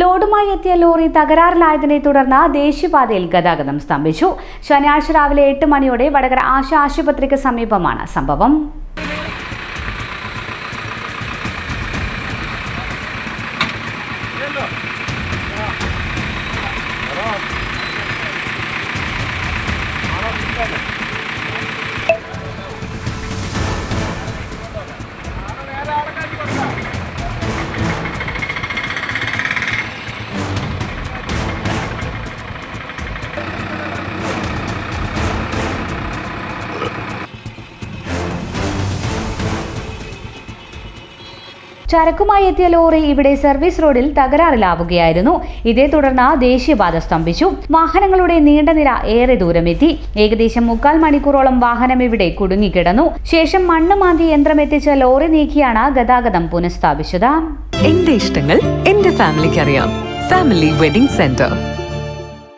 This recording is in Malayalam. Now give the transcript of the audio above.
ലോഡുമായി എത്തിയ ലോറി തകരാറിലായതിനെ തുടർന്ന് ദേശീയപാതയിൽ ഗതാഗതം സ്തംഭിച്ചു. ശനിയാഴ്ച രാവിലെ 8 മണിയോടെ വടകര ആശ ആശുപത്രിക്ക് സമീപമാണ് സംഭവം. ചരക്കുമായി എത്തിയ ലോറി ഇവിടെ സർവീസ് റോഡിൽ തകരാറിലാവുകയായിരുന്നു. ഇതേ തുടർന്ന് ദേശീയപാത സ്തംഭിച്ചു. വാഹനങ്ങളുടെ നീണ്ട നിര ഏറെ ദൂരമെത്തി. ഏകദേശം 3/4 മണിക്കൂറോളം വാഹനം ഇവിടെ കുടുങ്ങിക്കിടന്നു. ശേഷം മണ്ണ് മാന്തി യന്ത്രം എത്തിച്ച ലോറി നീക്കിയാണ് ഗതാഗതം പുനഃസ്ഥാപിച്ചത്. എന്റെ ഇഷ്ടങ്ങൾ എന്റെ ഫാമിലിക്ക് അറിയാം. Family wedding centre.